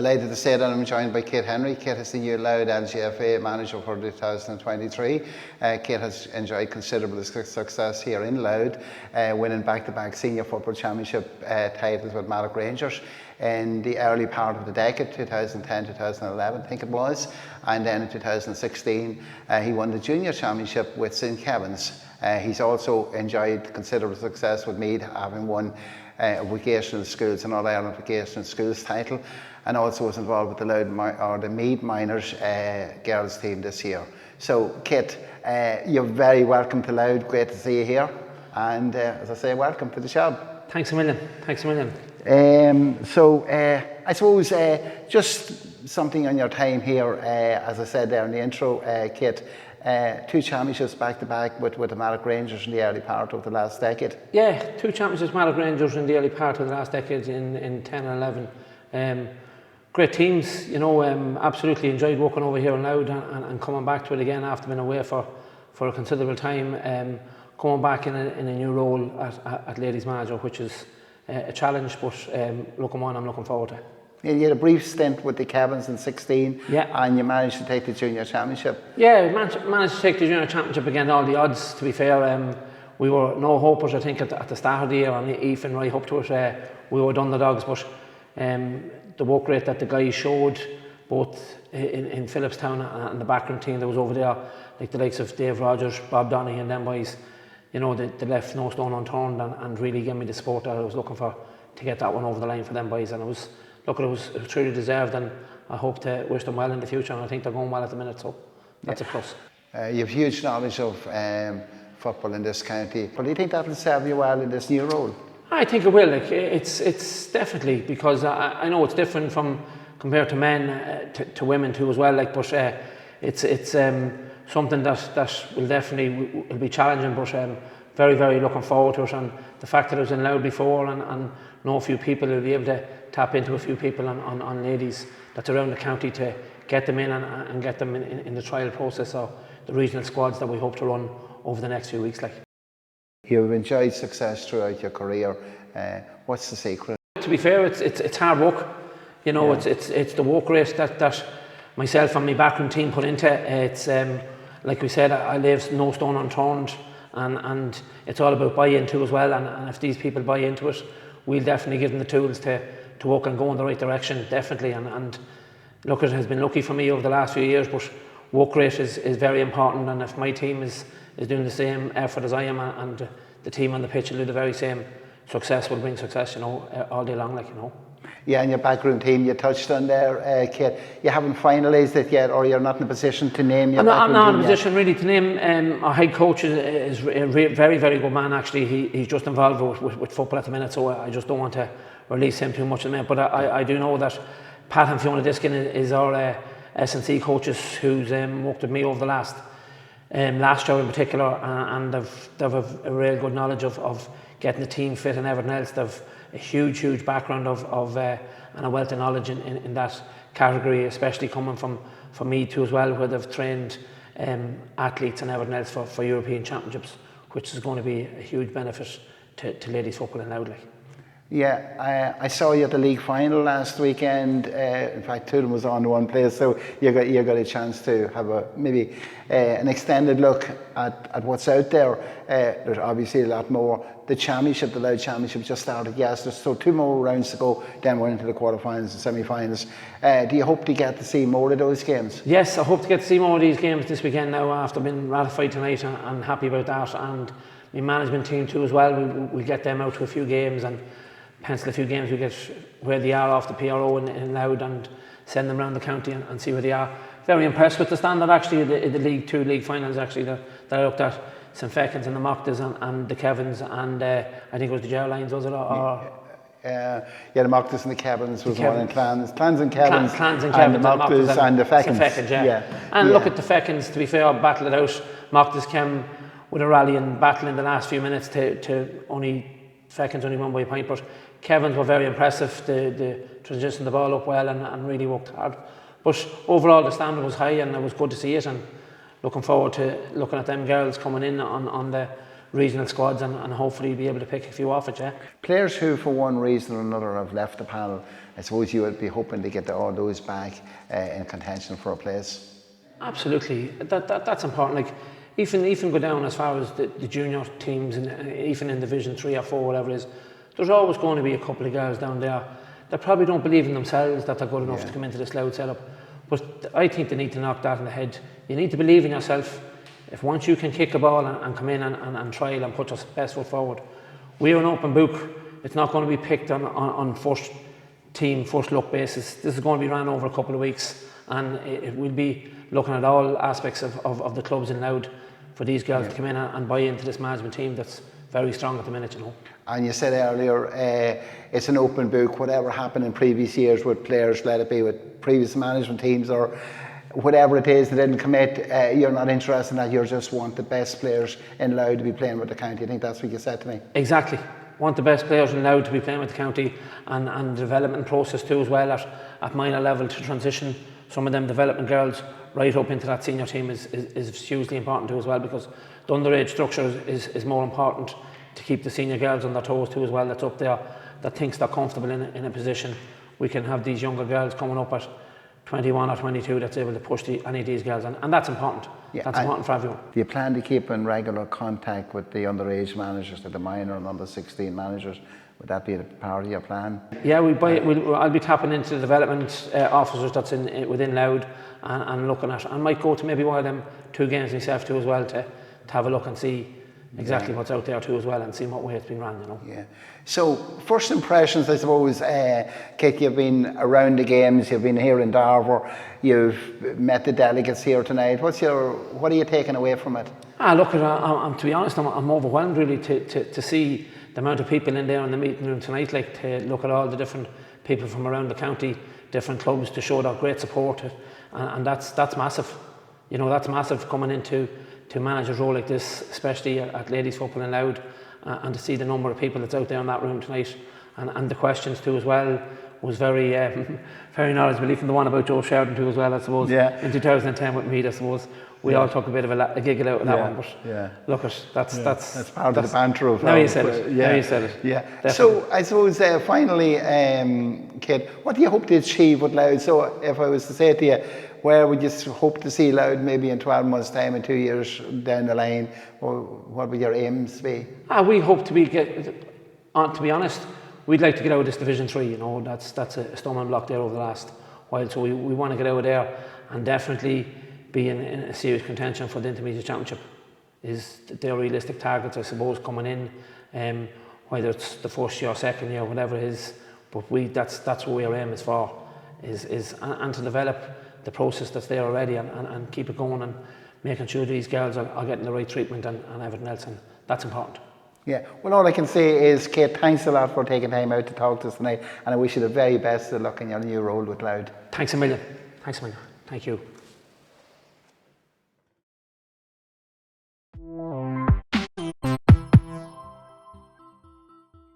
delighted to say that I'm joined by Kate Henry. Kate is the new Louth LGFA manager for 2023. Kate has enjoyed considerable success here in Louth, winning back-to-back senior football championship titles with Mallock Rangers in the early part of the decade, 2010, 2011 I think it was, and then in 2016 he won the junior championship with St Kevin's. He's also enjoyed considerable success with Meath, having won vocational schools and All-Ireland vocational schools title, and also was involved with the Meath Minors girls team this year. So Kate, you're very welcome to Louth. Great to see you here, and as I say, welcome to the job. Thanks a million. Thanks a million. I suppose just something on your time here, as I said there in the intro, Kate, 2 championships back to back with the Mallock Rangers in the early part of the last decade. Yeah, 2 championships Mallock Rangers in the early part of the last decade in 10 and 11. Great teams, you know. Absolutely enjoyed working over here in Louth and coming back to it again after being away for a considerable time. Coming back in a new role at ladies manager, which is a challenge, but I'm looking forward to it. You had a brief stint with the Kevins in 16, yeah, and you managed to take the junior championship. Yeah, we managed to take the junior championship against all the odds, to be fair. We were no hopers, I think, at the start of the year, and even right up to it, we were underdogs, but the work rate that the guys showed, both in Phillipstown and the backroom team that was over there, like the likes of Dave Rogers, Bob Donaghy and them boys, you know, they left no stone unturned and really gave me the support that I was looking for to get that one over the line for them boys, and it was truly deserved, and I hope to wish them well in the future, and I think they're going well at the minute, so that's a plus. You have huge knowledge of football in this county, but do you think that will serve you well in this new role? I think it will. Like, it's definitely, because I know it's different compared to men to women too as well. Like, but it's something that will definitely will be challenging, but very, very looking forward to it. And the fact that I was in Louth before and know a few people, will be able to tap into a few people on ladies that's around the county to get them in and get them in the trial process or the regional squads that we hope to run over the next few weeks. Like, you've enjoyed success throughout your career. What's the secret? To be fair, it's hard work. You know, yeah. It's the work rate that myself and my backroom team put into it. It's like we said, I leave no stone unturned, and it's all about buy-in too as well. And if these people buy into it, we'll definitely give them the tools to work and go in the right direction, definitely. And look, it has been lucky for me over the last few years, but work rate is very important, and if my team is doing the same effort as I am, and the team on the pitch will do the very same, success will bring success, you know, all day long, like, you know. Yeah, and your backroom team you touched on there, Kate, you haven't finalised it yet, or you're not in a position to name your backroom team? I'm not in a position really to name. Our head coach is a very, very good man, actually. He's just involved with football at the minute, so I just don't want to release him too much in a minute. But I do know that Pat and Fiona Diskin is our S&C coaches who's worked with me over the last year in particular, and they've a real good knowledge of getting the team fit and everything else. They've a huge background of and a wealth of knowledge in that category, especially coming from me too as well, where they've trained athletes and everything else for European championships, which is going to be a huge benefit to ladies football in Louth. Yeah, I saw you at the league final last weekend. In fact, 2 of them was on one place, so you got a chance to have maybe an extended look at what's out there. There's obviously a lot more. The championship, the Louth Championship, just started yesterday, so 2 more rounds to go. Then we're into the quarterfinals and semi-finals. Do you hope to get to see more of those games? Yes, I hope to get to see more of these games this weekend now, after being ratified tonight, and I'm happy about that. And my management team too as well. We'll get them out to a few games and pencil a few games. We get where they are off the PRO in Louth and send them around the county and see where they are. Very impressed with the standard, actually, the League 2 league finals, actually, that I looked at. St Feckins and the Mocktas and the Kevins, and I think it was the Gerlines, was it? Yeah, the Mocktas and the Kevins was one in Clans and Kevins. Clans and Kevins and the Mocktas and the Feckins. Look at the Feckins, to be fair, battled it out. Mocktas came with a rally and battle in the last few minutes to Feckins only won by a point, but Kevins were very impressive. They transitioned the ball up well and really worked hard. But overall, the standard was high, and it was good to see it. And looking forward to looking at them girls coming in on the regional squads and hopefully be able to pick a few off it, yeah. Players who for one reason or another have left the panel, I suppose you would be hoping to get all those back in contention for a place. Absolutely, that's important. Like even go down as far as the junior teams, and even in Division 3 or 4, whatever it is, there's always going to be a couple of girls down there that probably don't believe in themselves that they're good enough to come into this Louth setup. But I think they need to knock that in the head. You need to believe in yourself. If once you can kick a ball and come in and trial and put your best foot forward, we're an open book. It's not going to be picked on first team, first look basis. This is going to be ran over a couple of weeks, and it will be looking at all aspects of the clubs in Louth for these girls to come in and buy into this management team that's very strong at the minute, you know. And you said earlier, it's an open book. Whatever happened in previous years with players, let it be with previous management teams or whatever it is that didn't commit, you're not interested in that. You just want the best players in Louth to be playing with the county. I think that's what you said to me. Exactly. Want the best players in Louth to be playing with the county, and the development process too as well at minor level to transition some of them development girls right up into that senior team is hugely important too as well, because the underage structure is more important to keep the senior girls on their toes too as well, that's up there, that thinks they're comfortable in a position. We can have these younger girls coming up at 21 or 22 that's able to push any of these girls, and that's important. Yeah, that's important for everyone. Do you plan to keep in regular contact with the underage managers, the minor and under 16 managers? Would that be a part of your plan? Yeah, I'll be tapping into the development officers that's within Louth and looking at, and might go to maybe one of them 2 games myself too as well to have a look and see exactly what's out there too as well, and see what way it's been run, you know. Yeah. So first impressions, I suppose, Kate, you've been around the games, you've been here in Darver, you've met the delegates here tonight. What are you taking away from it? Look, I'm to be honest, I'm overwhelmed really to see the amount of people in there in the meeting room tonight, like to look at all the different people from around the county, different clubs, to show their great support, and that's massive. You know, that's massive coming into to manage a role like this, especially at ladies football in Louth, and to see the number of people that's out there in that room tonight, and the questions too as well was very very knowledgeable, even the one about Joe Sheridan too as well, I suppose. Yeah. In 2010 with me, I suppose we all took a bit of a giggle out of that one, but look at that's part of the banter of. Now you said it. Now you said it. Yeah. Definitely. So I suppose finally, Kate, what do you hope to achieve with Louth? So if I was to say to you, where would you hope to see Louth maybe in 12 months' time, in 2 years down the line? Or what would your aims be? We hope to be to be honest, we'd like to get out of this Division 3. You know, that's a stumbling block there over the last while. So we want to get out of there and definitely be in a serious contention for the Intermediate Championship. Is their realistic targets, I suppose, coming in, whether it's the first year or second year, whatever it is. But that's what our aim is for, is to develop the process that's there already and keep it going, and making sure these girls are getting the right treatment and everything else, and that's important. Yeah, well, all I can say is, Kate, thanks a lot for taking time out to talk to us tonight, and I wish you the very best of luck in your new role with Louth. Thanks a million. Thank you.